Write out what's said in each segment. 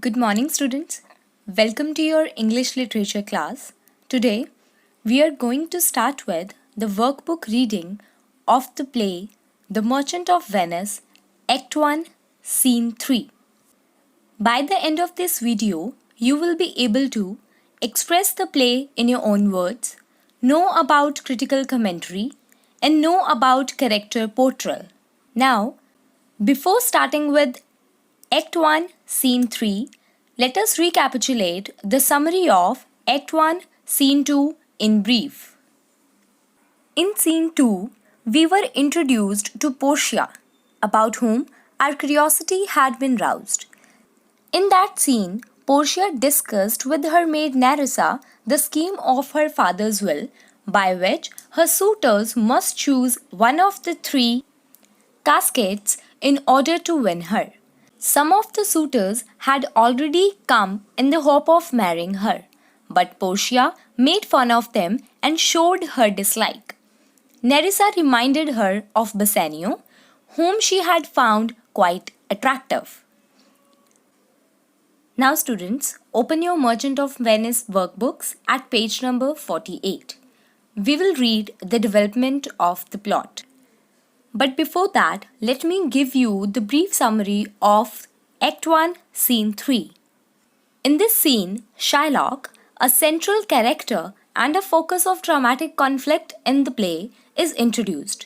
Good morning, students. Welcome to your English literature class. Today, we are going to start with the workbook reading of the play The Merchant of Venice, Act 1, Scene 3. By the end of this video, you will be able to express the play in your own words, know about critical commentary, and know about character portrayal. Now, before starting with Act 1, Scene 3, let us recapitulate the summary of Act 1, Scene 2 in brief. In Scene 2, we were introduced to Portia, about whom our curiosity had been roused. In that scene, Portia discussed with her maid Nerissa the scheme of her father's will, by which her suitors must choose one of the three cascades in order to win her. Some of the suitors had already come in the hope of marrying her, but Portia made fun of them and showed her dislike. Nerissa reminded her of Bassanio, whom she had found quite attractive. Now students, open your Merchant of Venice workbooks at page number 48. We will read the development of the plot. But before that, let me give you the brief summary of Act 1, Scene 3. In this scene, Shylock, a central character and a focus of dramatic conflict in the play, is introduced.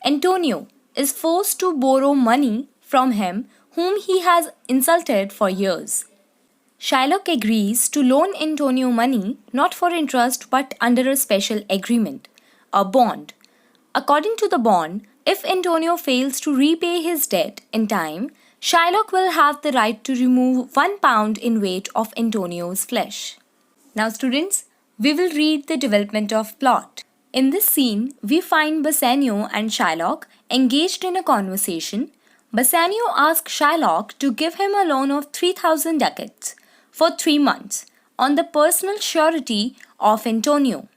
Antonio is forced to borrow money from him whom he has insulted for years. Shylock agrees to loan Antonio money not for interest but under a special agreement, a bond. According to the bond, if Antonio fails to repay his debt in time, Shylock will have the right to remove 1 pound in weight of Antonio's flesh. Now students, we will read the development of plot. In this scene, we find Bassanio and Shylock engaged in a conversation. Bassanio asks Shylock to give him a loan of 3,000 ducats for 3 months on the personal surety of Antonio.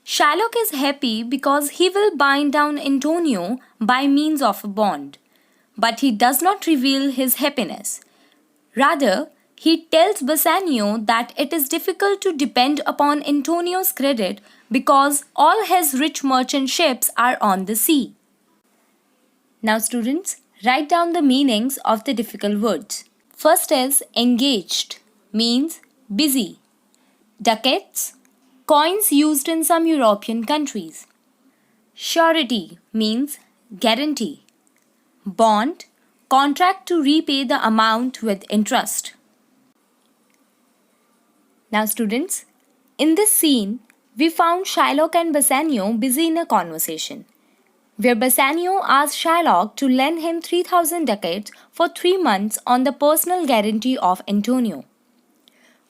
Shylock is happy because he will bind down Antonio by means of a bond. But he does not reveal his happiness. Rather, he tells Bassanio that it is difficult to depend upon Antonio's credit because all his rich merchant ships are on the sea. Now students, write down the meanings of the difficult words. First is engaged, means busy. Ducats, coins used in some European countries. Surety means guarantee. Bond, contract to repay the amount with interest. Now students, in this scene, we found Shylock and Bassanio busy in a conversation, where Bassanio asked Shylock to lend him 3,000 ducats for 3 months on the personal guarantee of Antonio.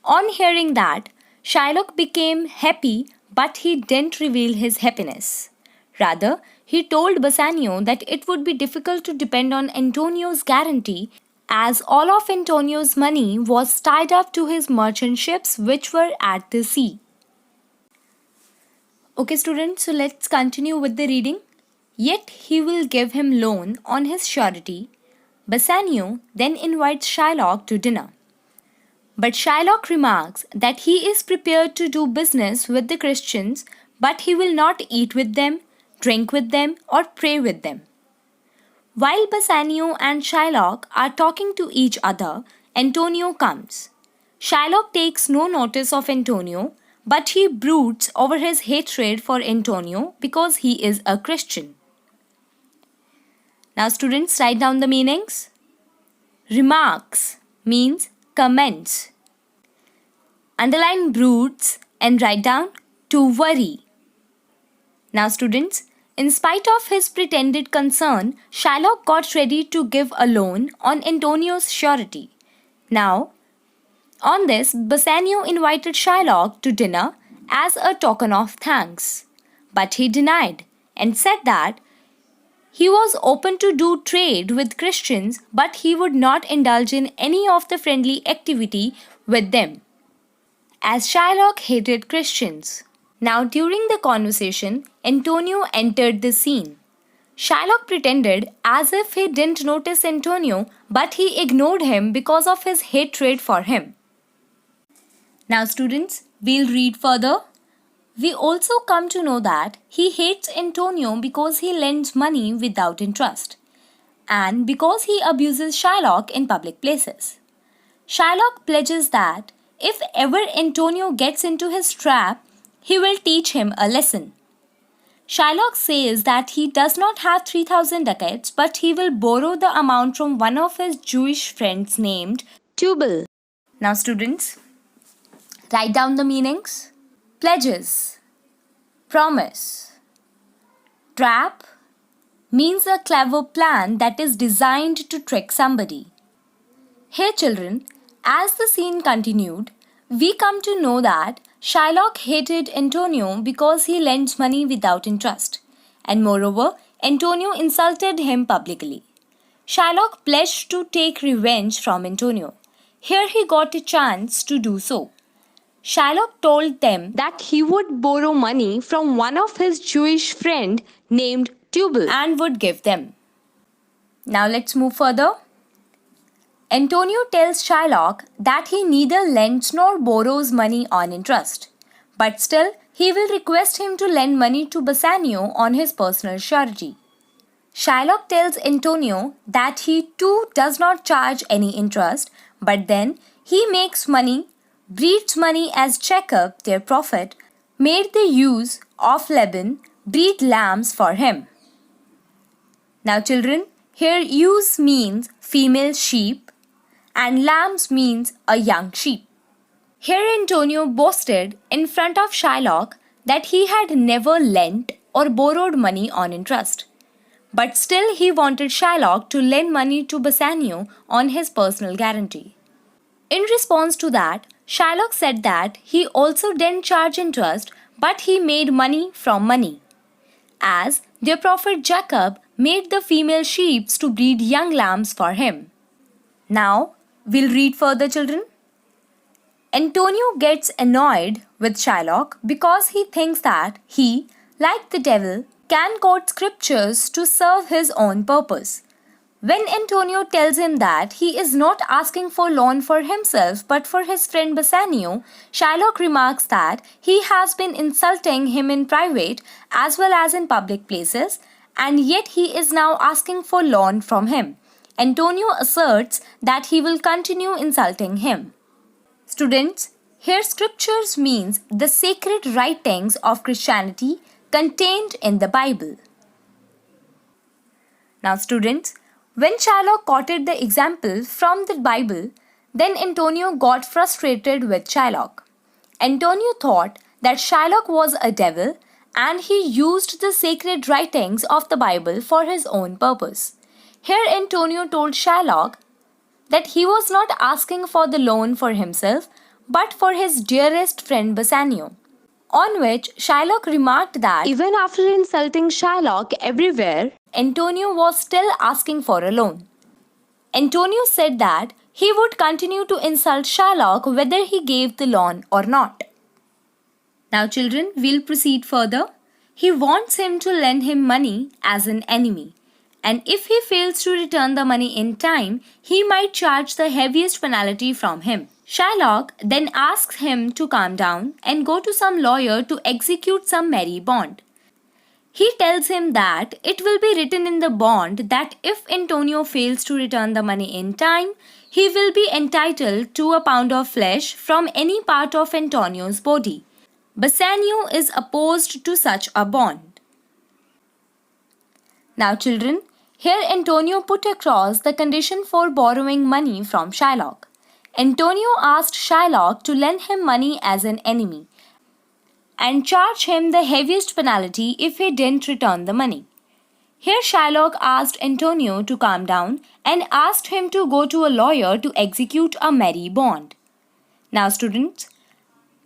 On hearing that, Shylock became happy, but he didn't reveal his happiness. Rather, he told Bassanio that it would be difficult to depend on Antonio's guarantee as all of Antonio's money was tied up to his merchant ships which were at the sea. Okay students, so let's continue with the reading. Yet he will give him loan on his surety. Bassanio then invites Shylock to dinner. But Shylock remarks that he is prepared to do business with the Christians, but he will not eat with them, drink with them, or pray with them. While Bassanio and Shylock are talking to each other, Antonio comes. Shylock takes no notice of Antonio, but he broods over his hatred for Antonio because he is a Christian. Now students, write down the meanings. Remarks means comments. Underline broods and write down to worry. Now students, in spite of his pretended concern, Shylock got ready to give a loan on Antonio's surety. Now, on this, Bassanio invited Shylock to dinner as a token of thanks. But he denied and said that he was open to do trade with Christians, but he would not indulge in any of the friendly activity with them, as Shylock hated Christians. Now during the conversation, Antonio entered the scene. Shylock pretended as if he didn't notice Antonio, but he ignored him because of his hatred for him. Now, students, we'll read further. We also come to know that he hates Antonio because he lends money without interest and because he abuses Shylock in public places. Shylock pledges that if ever Antonio gets into his trap, he will teach him a lesson. Shylock says that he does not have 3,000 ducats, but he will borrow the amount from one of his Jewish friends named Tubal. Now, students, write down the meanings. Pledges, promise. Trap means a clever plan that is designed to trick somebody. Here, children, as the scene continued, we come to know that Shylock hated Antonio because he lends money without interest, and moreover, Antonio insulted him publicly. Shylock pledged to take revenge from Antonio. Here he got a chance to do so. Shylock told them that he would borrow money from one of his Jewish friend named Tubal and would give them. Now let's move further. Antonio tells Shylock that he neither lends nor borrows money on interest, but still he will request him to lend money to Bassanio on his personal surety. Shylock tells Antonio that he too does not charge any interest, but then he makes money, breeds money as Jacob, their prophet, made the ewes of Laban breed lambs for him. Now children, here ewes means female sheep and lambs means a young sheep. Here Antonio boasted in front of Shylock that he had never lent or borrowed money on interest. But still he wanted Shylock to lend money to Bassanio on his personal guarantee. In response to that, Shylock said that he also didn't charge interest, but he made money from money, as their prophet Jacob made the female sheep to breed young lambs for him. Now, we'll read further, children. Antonio gets annoyed with Shylock because he thinks that he, like the devil, can quote scriptures to serve his own purpose. When Antonio tells him that he is not asking for loan for himself but for his friend Bassanio, Shylock remarks that he has been insulting him in private as well as in public places, and yet he is now asking for loan from him. Antonio asserts that he will continue insulting him. Students, here scriptures means the sacred writings of Christianity contained in the Bible. Now students, when Shylock quoted the example from the Bible, then Antonio got frustrated with Shylock. Antonio thought that Shylock was a devil and he used the sacred writings of the Bible for his own purpose. Here Antonio told Shylock that he was not asking for the loan for himself but for his dearest friend Bassanio. On which Shylock remarked that even after insulting Shylock everywhere, Antonio was still asking for a loan. Antonio said that he would continue to insult Shylock whether he gave the loan or not. Now children, we'll proceed further. He wants him to lend him money as an enemy, and if he fails to return the money in time, he might charge the heaviest penalty from him. Shylock then asks him to calm down and go to some lawyer to execute some merry bond. He tells him that it will be written in the bond that if Antonio fails to return the money in time, he will be entitled to a pound of flesh from any part of Antonio's body. Bassanio is opposed to such a bond. Now children, here Antonio put across the condition for borrowing money from Shylock. Antonio asked Shylock to lend him money as an enemy and charge him the heaviest penalty if he didn't return the money. Here Shylock asked Antonio to calm down and asked him to go to a lawyer to execute a merry bond. Now students,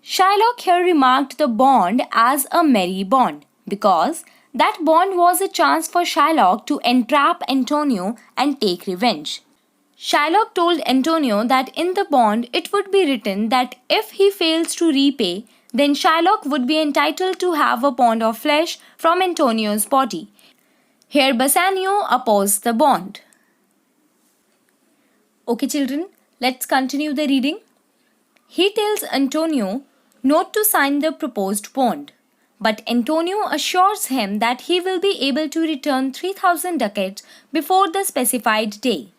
Shylock here remarked the bond as a merry bond because that bond was a chance for Shylock to entrap Antonio and take revenge. Shylock told Antonio that in the bond it would be written that if he fails to repay, then Shylock would be entitled to have a pound of flesh from Antonio's body. Here Bassanio opposed the bond. Okay children, let's continue the reading. He tells Antonio not to sign the proposed bond, but Antonio assures him that he will be able to return 3,000 ducats before the specified day.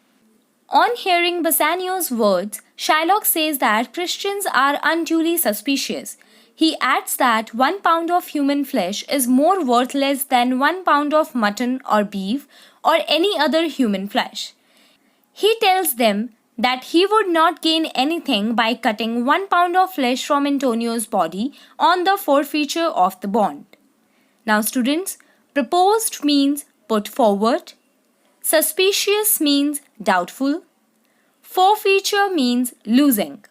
On hearing Bassanio's words, Shylock says that Christians are unduly suspicious. He adds that 1 pound of human flesh is more worthless than 1 pound of mutton or beef or any other human flesh. He tells them that he would not gain anything by cutting 1 pound of flesh from Antonio's body on the forfeiture of the bond. Now students, proposed means put forward, suspicious means doubtful, forfeiture means losing.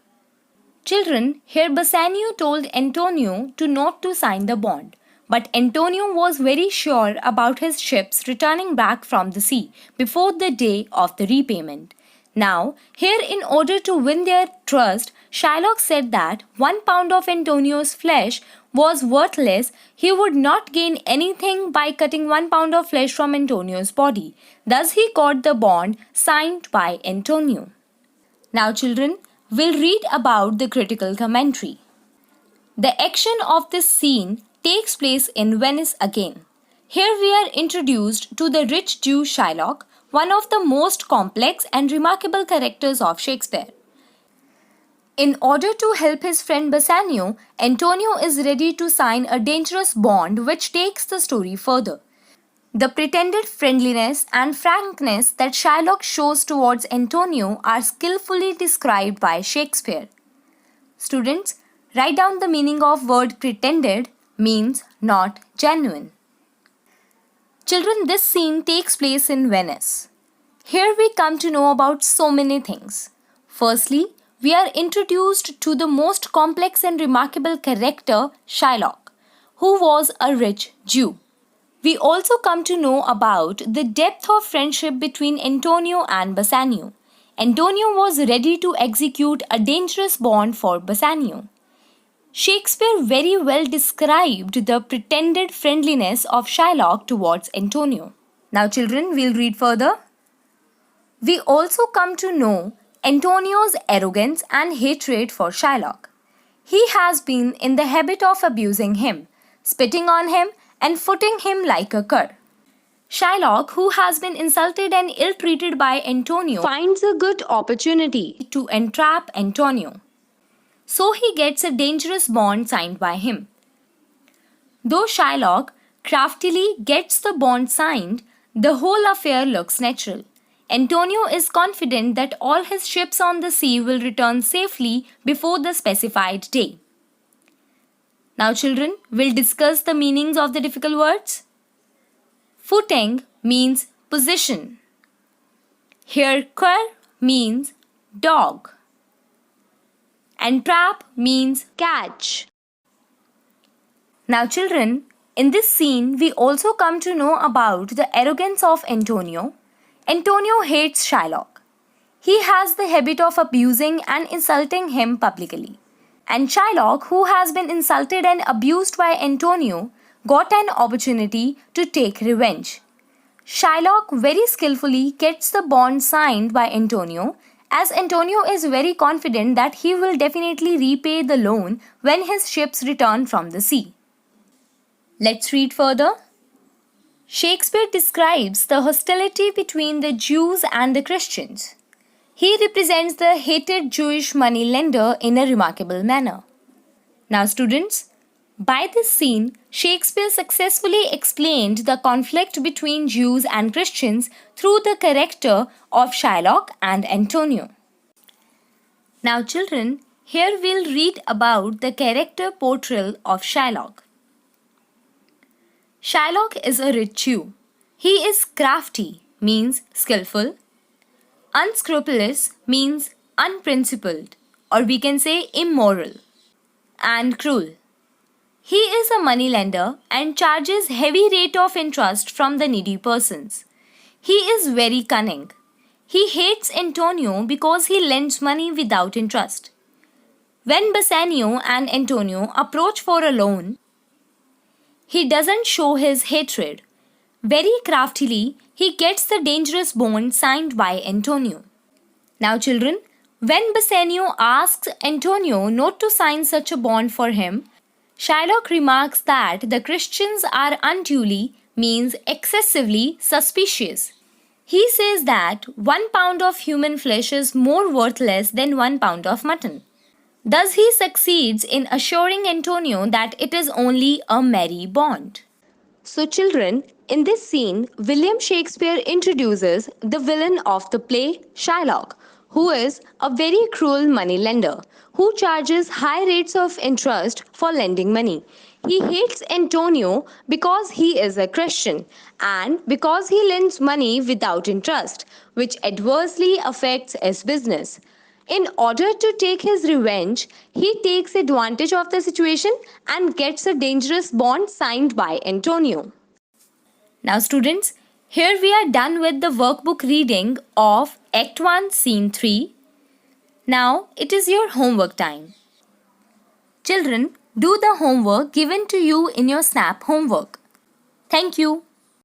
Children, here Bassanio told Antonio not to sign the bond, but Antonio was very sure about his ships returning back from the sea before the day of the repayment. Now, here in order to win their trust, Shylock said that 1 pound of Antonio's flesh was worthless. He would not gain anything by cutting 1 pound of flesh from Antonio's body. Thus he got the bond signed by Antonio. Now children, we'll read about the critical commentary. The action of this scene takes place in Venice again. Here we are introduced to the rich Jew Shylock, one of the most complex and remarkable characters of Shakespeare. In order to help his friend Bassanio, Antonio is ready to sign a dangerous bond which takes the story further. The pretended friendliness and frankness that Shylock shows towards Antonio are skillfully described by Shakespeare. Students, write down the meaning of word pretended means not genuine. Children, this scene takes place in Venice. Here we come to know about so many things. Firstly, we are introduced to the most complex and remarkable character, Shylock, who was a rich Jew. We also come to know about the depth of friendship between Antonio and Bassanio. Antonio was ready to execute a dangerous bond for Bassanio. Shakespeare very well described the pretended friendliness of Shylock towards Antonio. Now children, we'll read further. We also come to know Antonio's arrogance and hatred for Shylock. He has been in the habit of abusing him, spitting on him and footing him like a cur. Shylock, who has been insulted and ill-treated by Antonio, finds a good opportunity to entrap Antonio. So he gets a dangerous bond signed by him. Though Shylock craftily gets the bond signed, the whole affair looks natural. Antonio is confident that all his ships on the sea will return safely before the specified day. Now children, we'll discuss the meanings of the difficult words. Footing means position. Here cur means dog. And trap means catch. Now children, in this scene we also come to know about the arrogance of Antonio. Antonio hates Shylock. He has the habit of abusing and insulting him publicly. And Shylock, who has been insulted and abused by Antonio, got an opportunity to take revenge. Shylock very skillfully gets the bond signed by Antonio, as Antonio is very confident that he will definitely repay the loan when his ships return from the sea. Let's read further. Shakespeare describes the hostility between the Jews and the Christians. He represents the hated Jewish moneylender in a remarkable manner. Now students, by this scene, Shakespeare successfully explained the conflict between Jews and Christians through the character of Shylock and Antonio. Now children, here we'll read about the character portrayal of Shylock. Shylock is a rich Jew. He is crafty, means skillful. Unscrupulous means unprincipled, or we can say immoral. And cruel. He is a moneylender and charges heavy rate of interest from the needy persons. He is very cunning. He hates Antonio because he lends money without interest. When Bassanio and Antonio approach for a loan, he doesn't show his hatred. Very craftily, he gets the dangerous bond signed by Antonio. Now, children, when Bassanio asks Antonio not to sign such a bond for him, Shylock remarks that the Christians are unduly, means excessively, suspicious. He says that 1 pound of human flesh is more worthless than 1 pound of mutton. Thus, he succeeds in assuring Antonio that it is only a merry bond. So, children, in this scene, William Shakespeare introduces the villain of the play, Shylock, who is a very cruel moneylender who charges high rates of interest for lending money. He hates Antonio because he is a Christian and because he lends money without interest, which adversely affects his business. In order to take his revenge, he takes advantage of the situation and gets a dangerous bond signed by Antonio. Now, students, here we are done with the workbook reading of Act 1, Scene 3. Now, it is your homework time. Children, do the homework given to you in your SNAP homework. Thank you.